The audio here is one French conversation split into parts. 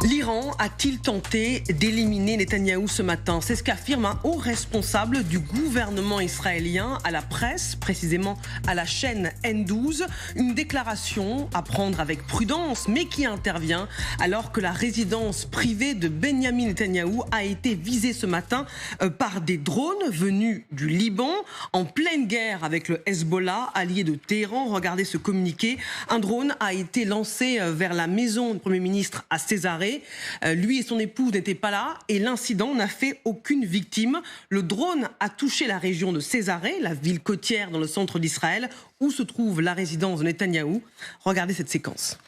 L'Iran a-t-il tenté d'éliminer Netanyahou ce matin? C'est ce qu'affirme un haut responsable du gouvernement israélien à la presse, précisément à la chaîne N12. Une déclaration à prendre avec prudence, mais qui intervient alors que la résidence privée de Benyamin Netanyahou a été visée ce matin par des drones venus du Liban, en pleine guerre avec le Hezbollah, allié de Téhéran. Regardez ce communiqué. Un drone a été lancé vers la maison du Premier ministre à Césarée. Lui et son épouse n'étaient pas là et l'incident n'a fait aucune victime. Le drone a touché la région de Césarée, la ville côtière dans le centre d'Israël, où se trouve la résidence de Netanyahou. Regardez cette séquence.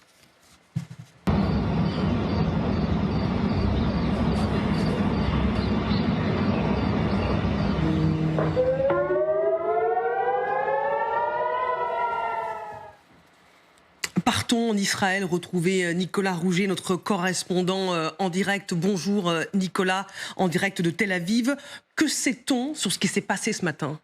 Partons en Israël, retrouver Nicolas Rouget, notre correspondant en direct. Bonjour Nicolas, en direct de Tel Aviv. Que sait-on sur ce qui s'est passé ce matin ?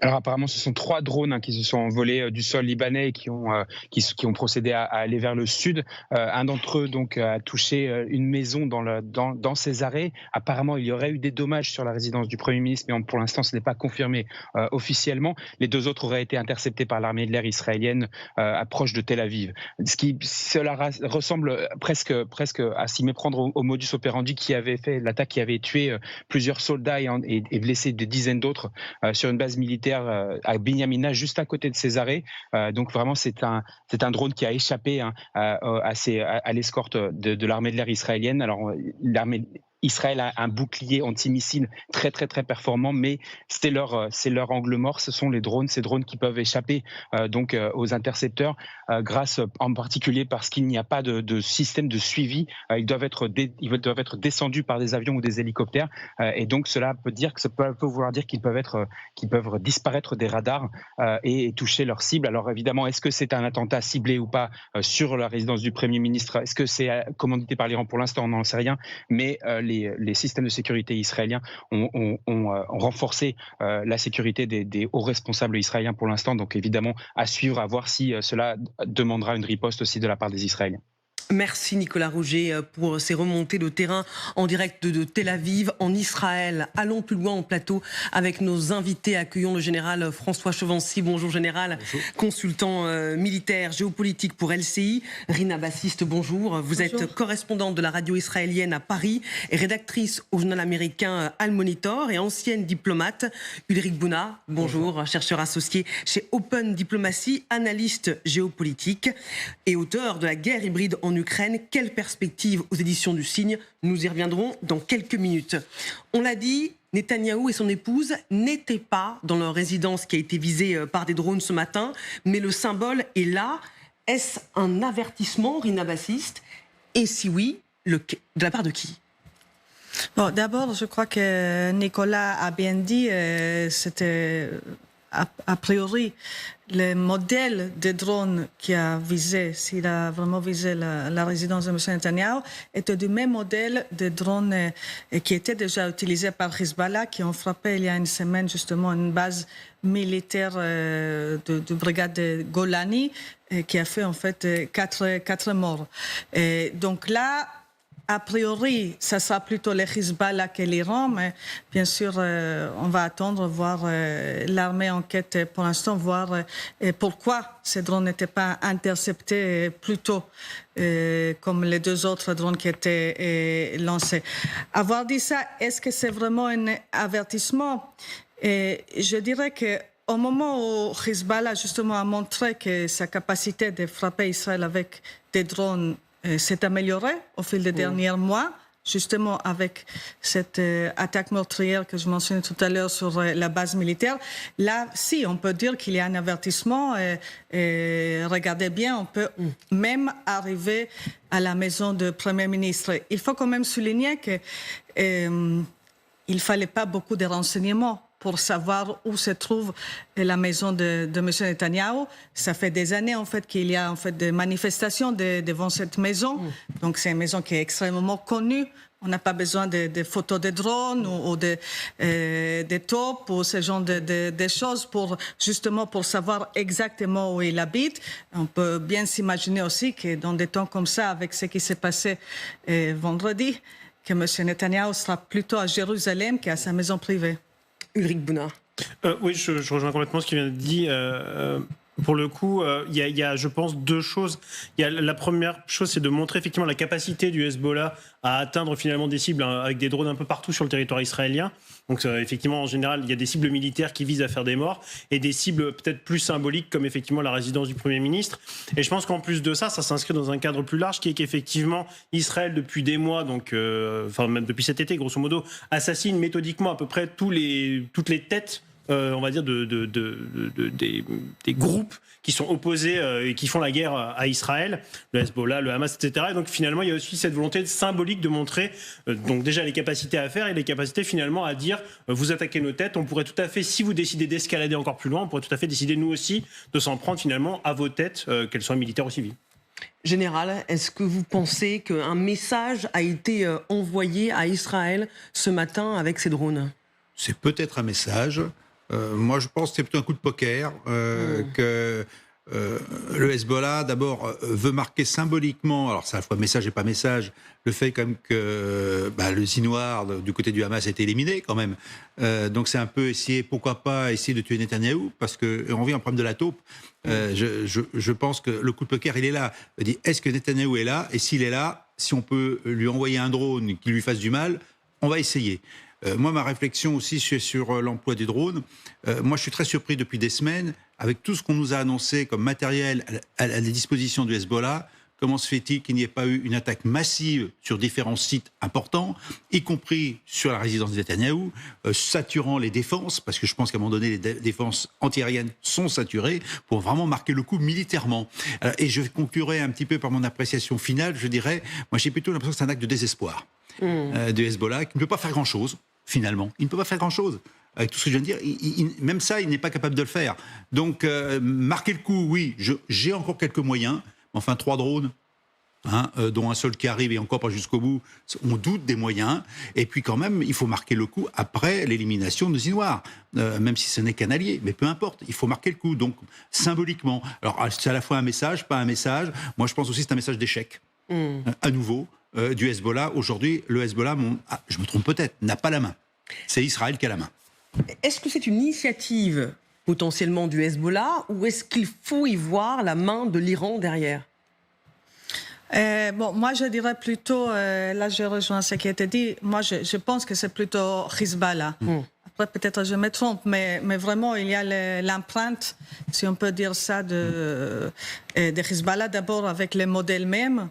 Alors apparemment, ce sont 3 drones qui se sont envolés du sol libanais et qui ont procédé à aller vers le sud. Un d'entre eux donc a touché une maison dans Césarée. Apparemment, il y aurait eu des dommages sur la résidence du Premier ministre, mais pour l'instant, ce n'est pas confirmé officiellement. Les 2 autres auraient été interceptés par l'armée de l'air israélienne proche de Tel Aviv. Cela ressemble presque à s'y méprendre au modus operandi qui avait fait l'attaque, qui avait tué plusieurs soldats et blessé des dizaines d'autres sur une base militaire à Binyamina, juste à côté de Césarée. Donc vraiment, c'est un drone qui a échappé à l'escorte de l'armée de l'air israélienne. Alors Israël a un bouclier antimissile très performant, mais c'est leur angle mort. Ce sont ces drones qui peuvent échapper aux intercepteurs, grâce en particulier parce qu'il n'y a pas de système de suivi. Ils doivent être descendus par des avions ou des hélicoptères, et donc cela peut vouloir dire qu'ils peuvent disparaître des radars et toucher leur cible. Alors évidemment, est-ce que c'est un attentat ciblé ou pas sur la résidence du Premier ministre? Est-ce que c'est commandité par l'Iran? Pour l'instant, on n'en sait rien, mais les systèmes de sécurité israéliens ont renforcé la sécurité des hauts responsables israéliens pour l'instant. Donc évidemment, à suivre, à voir si cela demandera une riposte aussi de la part des Israéliens. Merci Nicolas Rouget pour ces remontées de terrain en direct de Tel Aviv, en Israël. Allons plus loin en plateau avec nos invités. Accueillons le général François Chauvency. Bonjour général. Bonjour. Consultant militaire, géopolitique pour LCI. Rina Bassiste, bonjour. Vous êtes correspondante de la radio israélienne à Paris et rédactrice au journal américain Al Monitor et ancienne diplomate. Ulrich Bouna, bonjour. Chercheur associé chez Open Diplomacy, analyste géopolitique et auteur de La guerre hybride en Ukraine. Quelle perspective aux éditions du Cygne? Nous y reviendrons dans quelques minutes. On l'a dit, Netanyahou et son épouse n'étaient pas dans leur résidence qui a été visée par des drones ce matin, mais le symbole est là. Est-ce un avertissement, Rina Bassiste? Et si oui, de la part de qui? Bon, d'abord, je crois que Nicolas a bien dit, c'était a priori le modèle de drone qui a visé, s'il a vraiment visé la résidence de M. Netanyahou, était du même modèle de drone qui était déjà utilisé par Hezbollah, qui ont frappé il y a une semaine justement une base militaire de brigade de Golani, qui a fait en fait 4 morts. Et donc là, a priori, ça sera plutôt le Hezbollah que l'Iran, mais bien sûr, on va attendre, voir l'armée enquête pour l'instant, voir pourquoi ces drones n'étaient pas interceptés plus tôt, comme les 2 autres drones qui étaient lancés. Avoir dit ça, est-ce que c'est vraiment un avertissement? Je dirais que au moment où Hezbollah justement a montré que sa capacité de frapper Israël avec des drones s'est améliorée au fil des derniers mois, justement avec cette attaque meurtrière que je mentionnais tout à l'heure sur la base militaire. Là, si, on peut dire qu'il y a un avertissement. Regardez bien, on peut même arriver à la maison du Premier ministre. Il faut quand même souligner que il fallait pas beaucoup de renseignements pour savoir où se trouve la maison de M. Netanyahou. Ça fait des années en fait qu'il y a en fait des manifestations devant cette maison. Donc c'est une maison qui est extrêmement connue. On n'a pas besoin de photos de drones ou de taupes ou ce genre de choses justement pour savoir exactement où il habite. On peut bien s'imaginer aussi que dans des temps comme ça, avec ce qui s'est passé vendredi, que M. Netanyahou sera plutôt à Jérusalem qu'à sa maison privée. Ulrich Bounard. Oui, je rejoins complètement ce qui vient de dire. Pour le coup, il y a, je pense, deux choses. La première chose, c'est de montrer effectivement la capacité du Hezbollah à atteindre finalement des cibles avec des drones un peu partout sur le territoire israélien. Donc effectivement, en général, il y a des cibles militaires qui visent à faire des morts et des cibles peut-être plus symboliques comme effectivement la résidence du Premier ministre. Et je pense qu'en plus de ça, ça s'inscrit dans un cadre plus large qui est qu'effectivement, Israël, depuis des mois, donc, enfin même depuis cet été, grosso modo, assassine méthodiquement à peu près toutes les têtes on va dire, des groupes qui sont opposés et qui font la guerre à Israël, le Hezbollah, le Hamas, etc. Et donc finalement, il y a aussi cette volonté symbolique de montrer donc déjà les capacités à faire et les capacités finalement à dire vous attaquez nos têtes, on pourrait tout à fait, si vous décidez d'escalader encore plus loin, on pourrait tout à fait décider nous aussi de s'en prendre finalement à vos têtes, qu'elles soient militaires ou civiles. Général, est-ce que vous pensez qu'un message a été envoyé à Israël ce matin avec ces drones ? C'est peut-être un message. Moi, je pense que c'est plutôt un coup de poker, que le Hezbollah, d'abord, veut marquer symboliquement, alors c'est à la fois message et pas message, le fait quand même que le Sinoir, du côté du Hamas, a été éliminé quand même. Donc c'est un peu essayer, pourquoi pas essayer de tuer Netanyahou, parce qu'on vit un problème de la taupe. Je pense que le coup de poker, il est là. Il dit, est-ce que Netanyahou est là ? Et s'il est là, si on peut lui envoyer un drone qui lui fasse du mal, on va essayer. Moi, ma réflexion aussi, c'est sur l'emploi des drones. Moi, je suis très surpris depuis des semaines, avec tout ce qu'on nous a annoncé comme matériel à la disposition du Hezbollah. Comment se fait-il qu'il n'y ait pas eu une attaque massive sur différents sites importants, y compris sur la résidence de Netanyahou, saturant les défenses, parce que je pense qu'à un moment donné, les défenses antiaériennes sont saturées, pour vraiment marquer le coup militairement. Et je conclurai un petit peu par mon appréciation finale, je dirais, moi j'ai plutôt l'impression que c'est un acte de désespoir du Hezbollah, qui ne peut pas faire grand-chose. Finalement, il ne peut pas faire grand-chose. Avec tout ce que je viens de dire, même ça, il n'est pas capable de le faire. Donc, marquer le coup, oui, j'ai encore quelques moyens. Enfin, 3 drones, dont un seul qui arrive et encore pas jusqu'au bout, on doute des moyens. Et puis quand même, il faut marquer le coup après l'élimination de Sinoir, même si ce n'est qu'un allié. Mais peu importe, il faut marquer le coup, donc symboliquement. Alors, c'est à la fois un message, pas un message. Moi, je pense aussi que c'est un message d'échec, à nouveau. Du Hezbollah. Aujourd'hui, le Hezbollah, je me trompe peut-être, n'a pas la main. C'est Israël qui a la main. Est-ce que c'est une initiative potentiellement du Hezbollah ou est-ce qu'il faut y voir la main de l'Iran derrière ? Moi, je dirais plutôt, là je rejoins ce qui a été dit, moi je pense que c'est plutôt Hezbollah. Après, peut-être je me trompe, mais vraiment, il y a l'empreinte, si on peut dire ça, de Hezbollah, d'abord avec les modèles mêmes.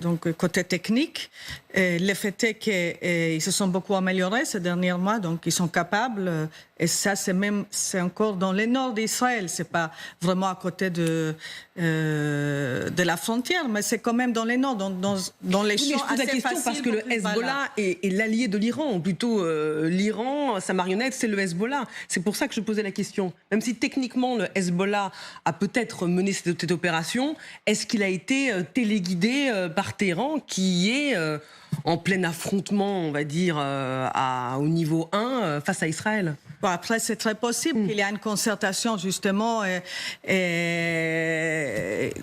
Donc, côté technique, le fait est qu'ils se sont beaucoup améliorés ces derniers mois, donc ils sont capables, et ça c'est encore dans le nord d'Israël, c'est pas vraiment à côté de la frontière, mais c'est quand même dans le nord, dans les champs assez faciles. Je pose la question parce que le Hezbollah est l'allié de l'Iran, ou plutôt l'Iran, sa marionnette, c'est le Hezbollah. C'est pour ça que je posais la question. Même si techniquement le Hezbollah a peut-être mené cette opération, est-ce qu'il a été téléguidé par Téhéran, qui est en plein affrontement, on va dire, au niveau 1 face à Israël? Bon, après, c'est très possible qu'il y ait une concertation, justement. Les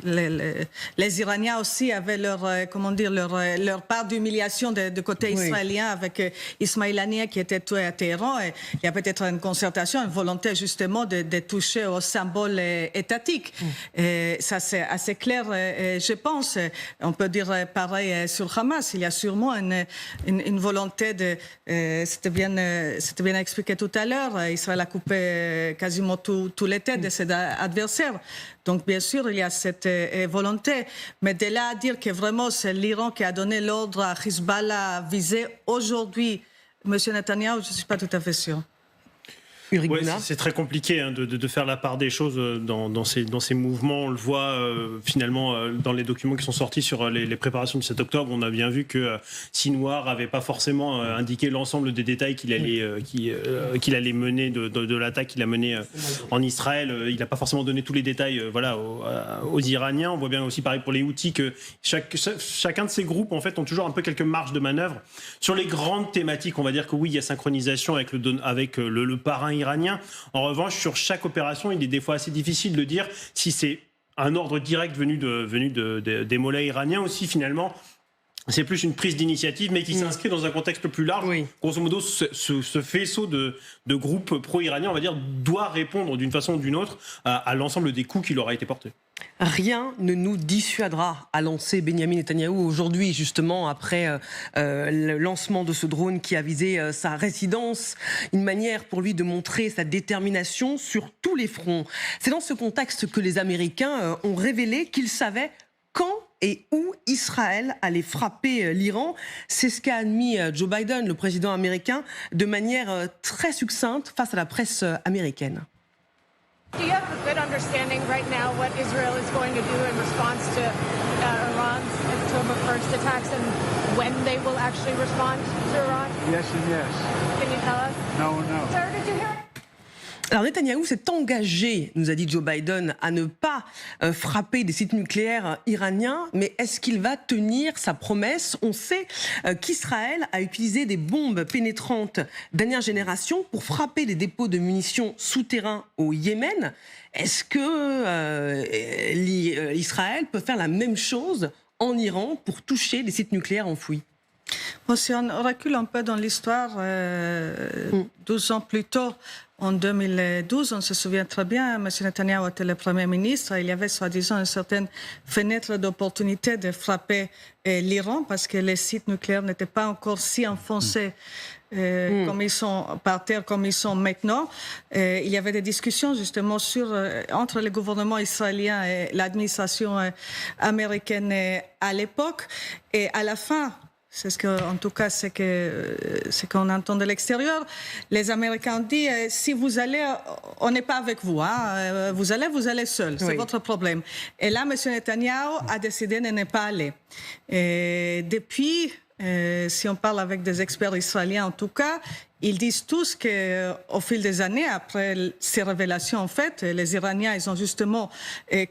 Iraniens aussi avaient leur part d'humiliation de côté israélien avec Ismail Haniyeh qui était tué à Téhéran. Et il y a peut-être une concertation, une volonté, justement, de toucher au symbole étatique. Et ça, c'est assez clair, je pense. On peut dire pareil sur Hamas. Il y a sûrement une volonté de... C'était bien expliqué tout à l'heure. Israël a coupé quasiment tous les têtes de ses adversaires. Donc, bien sûr, il y a cette volonté. Mais de là à dire que vraiment c'est l'Iran qui a donné l'ordre à Hezbollah viser aujourd'hui M. Netanyahou, je ne suis pas tout à fait sûre. Ulrich Ouais, Bouna. c'est très compliqué de faire la part des choses dans ces mouvements. On le voit finalement dans les documents qui sont sortis sur les préparations du 7 octobre. On a bien vu que Sinwar n'avait pas forcément indiqué l'ensemble des détails qu'il allait mener de l'attaque qu'il a menée en Israël. Il n'a pas forcément donné tous les détails aux Iraniens. On voit bien aussi pareil pour les Houthis que chacun de ces groupes en fait ont toujours un peu quelques marges de manœuvre. Sur les grandes thématiques, on va dire que oui, il y a synchronisation avec le parrain iranien. En revanche, sur chaque opération, il est des fois assez difficile de dire si c'est un ordre direct venu des mollahs iraniens ou si finalement c'est plus une prise d'initiative, mais qui s'inscrit dans un contexte plus large. Oui. Grosso modo, ce faisceau de groupes pro-iraniens, on va dire, doit répondre d'une façon ou d'une autre à l'ensemble des coups qui leur a été portés. Rien ne nous dissuadera à lancer Benyamin Netanyahou aujourd'hui, justement, après le lancement de ce drone qui a visé sa résidence. Une manière pour lui de montrer sa détermination sur tous les fronts. C'est dans ce contexte que les Américains ont révélé qu'ils savaient quand et où Israël allait frapper l'Iran. C'est ce qu'a admis Joe Biden, le président américain, de manière très succincte face à la presse américaine. Do you have a good understanding right now what Israel is going to do in response to Iran's October 1st attacks and when they will actually respond to Iran? Yes and yes. Can you tell us? No and no. Sir, did you hear? Alors Netanyahou s'est engagé, nous a dit Joe Biden, à ne pas frapper des sites nucléaires iraniens, mais est-ce qu'il va tenir sa promesse? On sait qu'Israël a utilisé des bombes pénétrantes dernière génération pour frapper des dépôts de munitions souterrains au Yémen. Est-ce que Israël peut faire la même chose en Iran pour toucher des sites nucléaires enfouis? Bon, si on recule un peu dans l'histoire, 12 ans plus tôt, en 2012, on se souvient très bien, M. Netanyahou était le Premier ministre, il y avait soi-disant une certaine fenêtre d'opportunité de frapper l'Iran parce que les sites nucléaires n'étaient pas encore si enfoncés comme ils sont par terre, comme ils sont maintenant. Il y avait des discussions justement entre le gouvernement israélien et l'administration américaine à l'époque. Et à la fin, c'est en tout cas, c'est qu'on entend de l'extérieur. Les Américains ont dit si vous allez, on n'est pas avec vous. Hein, vous allez seul. C'est votre problème. Et là, M. Netanyahou a décidé de ne pas aller. Et depuis, si on parle avec des experts israéliens, en tout cas, ils disent tous qu'au fil des années, après ces révélations, en fait, les Iraniens, ils ont justement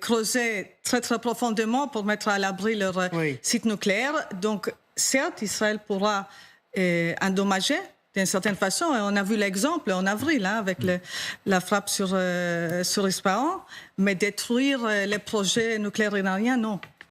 creusé très, très profondément pour mettre à l'abri leur site nucléaire. Donc, certes, Israël pourra endommager d'une certaine façon. Et on a vu l'exemple en avril avec la frappe sur Ispahan, mais détruire les projets nucléaires iraniens, non.